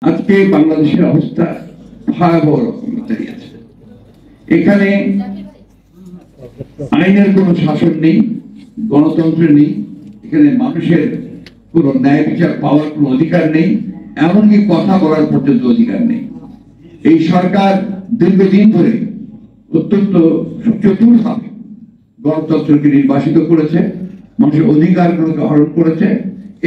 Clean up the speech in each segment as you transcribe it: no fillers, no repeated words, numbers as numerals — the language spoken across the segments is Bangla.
আজকে বাংলাদেশের অবস্থা ভয়াবহ রকমের দাঁড়িয়েছে। এখানে আইনের কোনো শাসন নেই, গণতন্ত্র নেই, এখানে মানুষের কোনো ন্যায় বিচার পাওয়ার কোনো অধিকার নেই, এমনকি কথা বলার পর্যন্ত অধিকার নেই। এই সরকার দীর্ঘদিন ধরে অত্যন্ত চতুরভাবে গণতন্ত্রকে নির্বাসিত করেছে, মানুষের অধিকারগুলোকে হরণ করেছে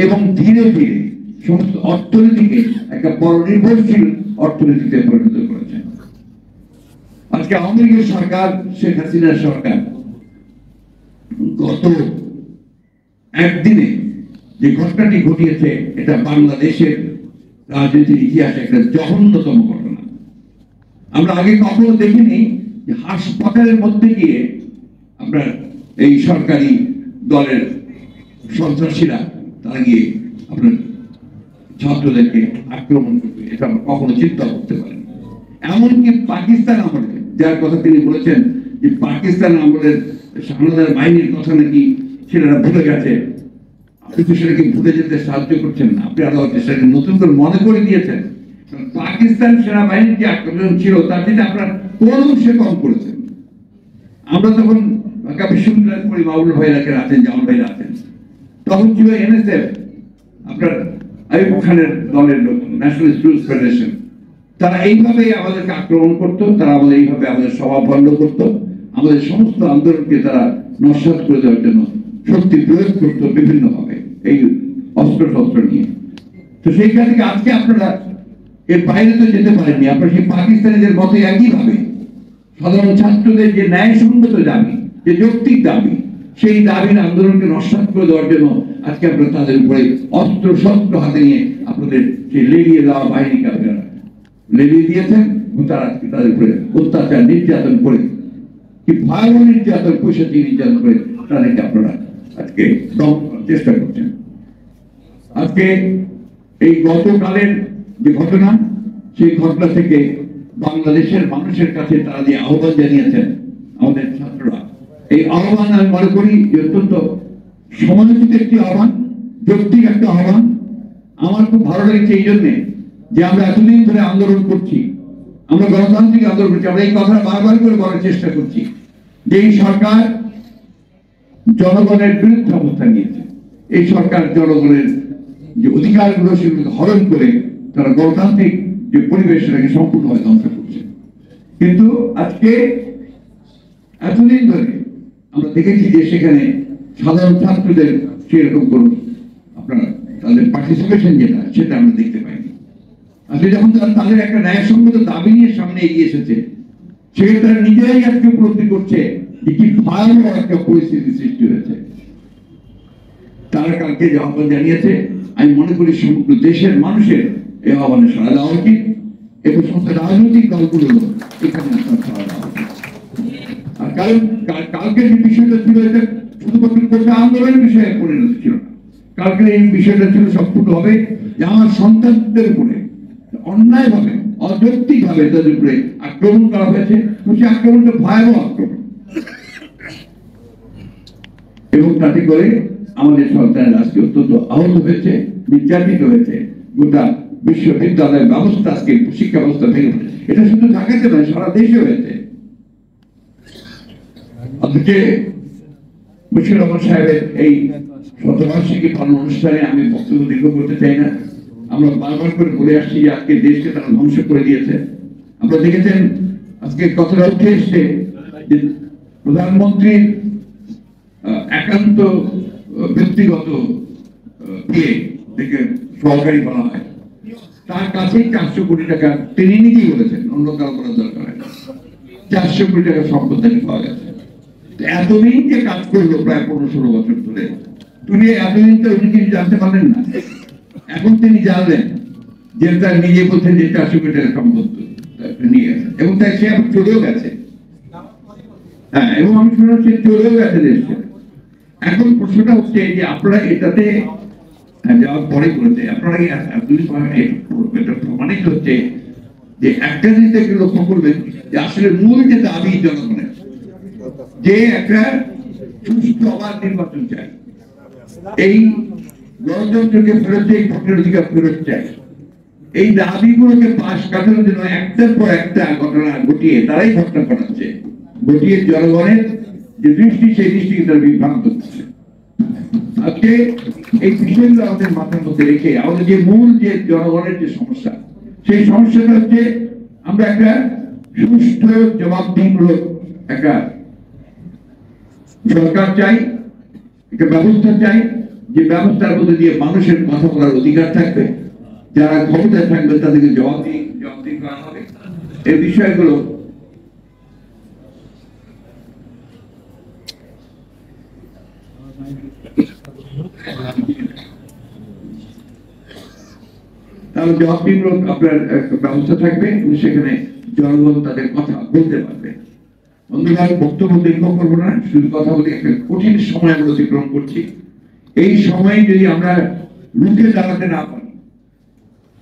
এবং ধীরে ধীরে সমস্ত অর্থনীতিকে একটা পরনির্ভরশীল অর্থনীতিতে পরিণত করেছে। আজকে আওয়ামী লীগের সরকার, শেখ হাসিনার সরকার গত একদিনে যে ঘটনাটি ঘটিয়েছে, এটা বাংলাদেশের রাজনীতির ইতিহাসে একটা জঘন্যতম ঘটনা। আমরা আগে কখনো দেখিনি যে হাসপাতালের মধ্যে গিয়ে আপনার এই সরকারি দলের সন্ত্রাসীরা তারা গিয়ে আপনার ছাত্রদেরকে আক্রমণ করবে, এটা আমরা কখনো চিন্তা করতে পারিনি। এমনকি পাকিস্তান আমলে, যার কথা তিনি বলেছেন যে পাকিস্তান আমলের হানাদার বাহিনীর কথা নাকি ছেলেরা ভুলে গেছে, আপনি তো সেটাকে ভুলে যেতে সাহায্য করছেন না, আপনি আরো সেটাকে নতুন করে মনে করে দিয়েছেন। পাকিস্তান সেনাবাহিনীর যে আক্রমণ ছিল তার থেকে আপনার কোন অংশে কম করেছেন। আমরা তখন ঢাকা বিশ্ববিদ্যালয়ের পড়ি, মাহবুব ভাইরাকে আছেন, জামাল ভাইরা আছেন, তখন ছিল এনএসএফ, আপনার আইয়ুব খানের দলের লোক, ন্যাশনাল স্টুডেন্টস ফেডারেশন, তারা এইভাবে আমাদেরকে আক্রমণ করতো, তারা আমাদের এইভাবে আমাদের সভা বন্ধ করতো, আমাদের সমস্ত আন্দোলনকে তারা নস্যাৎ করে দেওয়ার জন্য শক্তি প্রয়োগ করতো বিভিন্নভাবে এই অস্ত্র শস্ত্র নিয়ে। তো সেইখান থেকে আজকে আপনারা এর বাইরে তো যেতে পারেননি, আপনারা সেই পাকিস্তানিদের মতো একইভাবে সাধারণ ছাত্রদের যে ন্যায়সঙ্গত দাবি, যে যৌক্তিক দাবি, সেই দাবির আন্দোলনকে নস্যাৎ করে দেওয়ার জন্য আজকে আপনারা তাদের উপরে অস্ত্র শস্ত্র হাতে নিয়ে আপনাদের সেই লেলিয়ে দেওয়া বাহিনীকে আপনারা লেলিয়ে দিয়েছেন এবং তারা আজকে তাদের উপরে অত্যাচার নির্যাতন করে, কি ভয়াবহ নির্যাতন, পয়সা দিয়ে নির্যাতন করে তাদেরকে আপনারা আজকে দমন করার চেষ্টা করছেন। আজকে এই গতকালের যে ঘটনা, সেই ঘটনা থেকে বাংলাদেশের মানুষের কাছে তারা যে আহ্বান জানিয়েছেন আমাদের ছাত্ররা, এই আহ্বান আমি মনে করি যে অত্যন্ত সমালোচিত একটি আহ্বান, যৌক্তিক একটা আহ্বান। আমার খুব ভালো লেগেছে এই জন্যে যে আমরা এতদিন ধরে আন্দোলন করছি, আমরা গণতান্ত্রিক আন্দোলন করছি, আমরা এই কথা বারবার করে বলার চেষ্টা করছি যে এই সরকার জনগণের বিরুদ্ধে অবস্থান নিয়েছে। এই সরকার জনগণের যে অধিকারগুলো সেগুলোকে হরণ করে তারা গণতান্ত্রিক যে পরিবেশ সেটাকে সম্পূর্ণভাবে ধ্বংস করছে। কিন্তু আজকে এতদিন ধরে আমরা দেখেছি যে সেখানে সাধারণ ছাত্রদের সেরকম কোন আপনার তাদের পার্টিসিপেশন যেটা, সেটা আমরা দেখতে পাইনি। আসলে যখন তাদের একটা ন্যায়সঙ্গত দাবি নিয়ে সামনে এগিয়ে এসেছে, সেখানে তারা নিজেরাই আজকে উপলব্ধি করছে যে কি ভয়াবহ একটা পরিস্থিতি সৃষ্টি হয়েছে। তারা কালকে যে আহ্বান জানিয়েছে, আমি মনে করি সমগ্র দেশের মানুষের এই আহ্বানে সাড়া দেওয়া উচিত এবং সমস্ত রাজনৈতিক দলগুলো এখানে সাড়া দেওয়া উচিত। আর কারণ কালকে যে বিষয়টা ছিল, এটা শুধুমাত্র কোটা আন্দোলনের বিষয়ে পরিণত ছিল না, কালকে এই বিষয়টা ছিল সম্পূর্ণভাবে যে আমার সন্তানদের উপরে অন্যায়ভাবে, অযৌক্তিকভাবে তাদের উপরে আক্রমণ করা হয়েছে, সেই আক্রমণটা ভয়াবহ আক্রমণ, এবং তাতে করে আমাদের সন্তানের আজকে অত্যন্ত আহত হয়েছে, নির্যাতিত হয়েছে। গোটা বিশ্ববিদ্যালয় ব্যবস্থা, আজকে শিক্ষা ব্যবস্থা ভেঙে পড়েছে। এটা শুধু ঢাকাতে নয়, সারা দেশে হয়েছে। আজকে মুশফিকুর রহমান সাহেবের এই শতবার্ষিকী পালন অনুষ্ঠানে আমি বক্তব্য দীর্ঘ করতে চাই না। আমরা বারবার করে বলে আসছি যে আজকে দেশকে তারা ধ্বংস করে দিয়েছে। আপনারা দেখেছেন আজকে কথাটা উঠে এসছে যে প্রধানমন্ত্রীর একান্ত ব্যক্তিগত থেকে সহকারী বলা হয়, তার কাছেই 400 কোটি টাকা, তিনি নিজেই বলেছেন, অন্য কারো করার দরকার হয় না, 400 কোটি টাকা সম্পদ থেকে পাওয়া গেছে। এতদিন যে কাজ করলো প্রায় 15-16 বছর ধরে, তিনি এতদিন তো উনি কিছু জানতে পারলেন না। এখন তিনি জানলেন যে তার নিজে বলছেন যে 400 কোটি টাকা সম্পদ নিয়ে গেছে, এবং তাই সে চলেও গেছে। হ্যাঁ, এবং আমি শুনলাম সে চলেও গেছে দেশে। এখন প্রশ্নটা হচ্ছে যে আপনারা এটাতে যাওয়ার পরে করেছে, আপনারা প্রমাণিত হচ্ছে যে একটা জিনিস একটু লক্ষ্য করবেন যে আসলে মূল যে দাবি জনগণের, যে একটা সুষ্ঠু অবাধ নির্বাচন চাই, এই গণতন্ত্রকে ফেরত চাই, ভোটের অধিকার ফেরত চাই, এই দাবিগুলোকে পাশ কাটানোর জন্য একটার পর একটা ঘটনা ঘটিয়ে তারাই ঘটনা ঘটাচ্ছে, ঘটিয়ে জনগণের যে দৃষ্টি সেই দৃষ্টিকে তারা বিভ্রান্ত করছে। আজকে এই বিষয়গুলো আমাদের মাথার মধ্যে রেখে আমাদের যে মূল যে জনগণের যে সমস্যা, সেই সমস্যাটা হচ্ছে আমরা একটা সুষ্ঠু জবাবদিহিমূলক একটা সরকার চাই, একটা ব্যবস্থা চাই, যে ব্যবস্থার মধ্যে দিয়ে মানুষের কথা বলার অধিকার থাকবে, যারা ক্ষমতায় থাকবে তাদেরকে জবাবদিহি করা হবে। এই বিষয়গুলো তাহলে জবাবদিহিমূলক আপনার ব্যবস্থা থাকবে এবং সেখানে জনগণ তাদের কথা বলতে পারবে। বন্ধুরা, বক্তব্য দীর্ঘ করবো না, শুধু কথা বলি, একটা কঠিন সময় আমরা অতিক্রম করছি। এই সময়ে যদি আমরা রুখে দাঁড়াতে না পারি,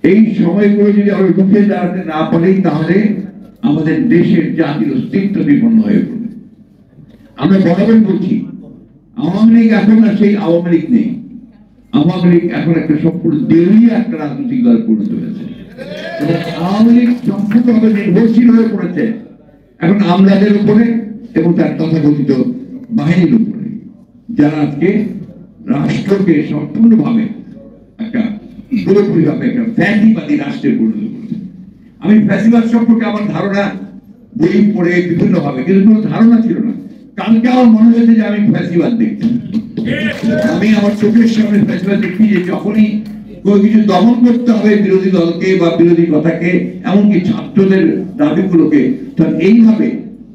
এই সময়গুলো যদি আমরা রুখে দাঁড়াতে না পারি, তাহলে আমাদের দেশের জাতির অস্তিত্ব বিপন্ন হয়ে পড়বে। আমরা বরাবর বলছি, আওয়ামী লীগ এখন আর সেই আওয়ামী লীগ নেই। আওয়ামী লীগ এখন একটা সম্পূর্ণ দেউলিয়া একটা রাজনৈতিক দল পরিণত হয়েছে। আওয়ামী লীগ সম্পূর্ণভাবে নির্ভরশীল হয়ে পড়েছে এখন আমলাদের উপরে এবং তার তথাকথিত বাহিনীর উপরে, যারা আজকে রাষ্ট্রকে সম্পূর্ণভাবে একটা পুরোপুরিভাবে একটা ফ্যাসিবাদী রাষ্ট্রে পরিণত করেছে। আমি ফ্যাসিবাদ সম্পর্কে আমার ধারণা বই পড়ে বিভিন্ন ভাবে, কিন্তু কোনো ধারণা ছিল না। কালকে আমার মনে হয়েছে যে আমি ফ্যাসিবাদ দেখছি, আমি আমার চোখের সামনে ফ্যাসিবাদ দেখছি, যে যখনই কোনো কিছু দমন করতে হবে বিরোধী দলকে বা বিরোধী কথাকে, এমনকি ছাত্রদের দাবিগুলোকে, তখন এইভাবে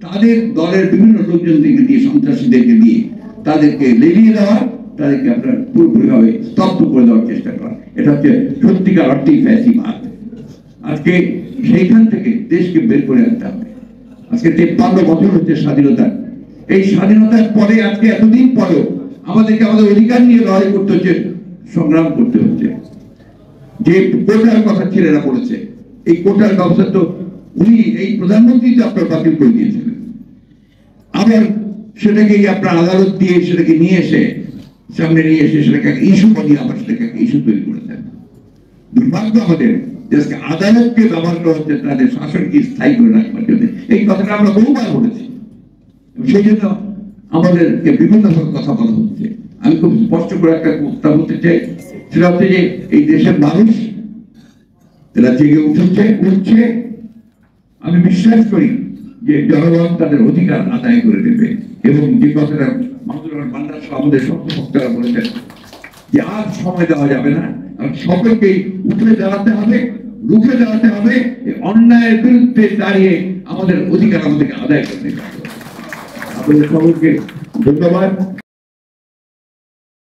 তাদের দলের বিভিন্ন লোকজনদেরকে দিয়ে, সন্ত্রাসীদেরকে দিয়ে তাদেরকে লেলিয়ে দেওয়া, তাদেরকে আপনার পুরোপুরিভাবে স্তব্ধ করে দেওয়ার চেষ্টা করা, এটা হচ্ছে সত্যিকার অর্থেই ফ্যাসিবাদ। আজকে সেইখান থেকে দেশকে বের করে আনতে হবে। আজকে 53 বছর হচ্ছে স্বাধীনতা। এই স্বাধীনতার পরে আজকে এতদিন পরেও আমাদেরকে আমাদের অধিকার নিয়ে লড়াই করতে হচ্ছে, সংগ্রাম করতে হচ্ছে। যে কোটার কথা ছেলেরা বলেছে, এই কোটার ব্যবস্থা তো উনি এই প্রধানমন্ত্রী তো আপনার বাতিল করে দিয়েছিলেন, আবার সেটাকে আপনার আদালত দিয়ে সেটাকে নিয়ে এসে সামনে নিয়ে এসে সেটাকে ইস্যু বানিয়ে আবার সেটাকে ইস্যু তৈরি করেছেন। দুর্ভাগ্য আমাদের দেশকে আদালতকে ব্যবহার করা হচ্ছে তাদের শাসনকে স্থায়ী করে রাখবার জন্য। এই কথাটা আমরা বহুবার বলেছি, সেই জন্য আমাদেরকে বিভিন্ন ভাবে কথা বলা হচ্ছে। আমি খুব স্পষ্ট করে একটা কথা বলতে চাই, সেটা হচ্ছে যে এই দেশের মানুষ এরা জেগে উঠছে। আমি বিশ্বাস করি যে জনগণ তাদের অধিকার আদায় করে দেবে, এবং যে কথাটা মাহমুদুর মান্নান সহ আমাদের সত্যভক্তরা বলেছেন যে আর সময় দেওয়া যাবে না, আর সকলকেই উঠে দাঁড়াতে হবে, রুখে দাঁড়াতে হবে, অন্যায়ের বিরুদ্ধে দাঁড়িয়ে আমাদের অধিকার আমাদেরকে আদায় করতে হবে। আপনাদের সকলকে ধন্যবাদ।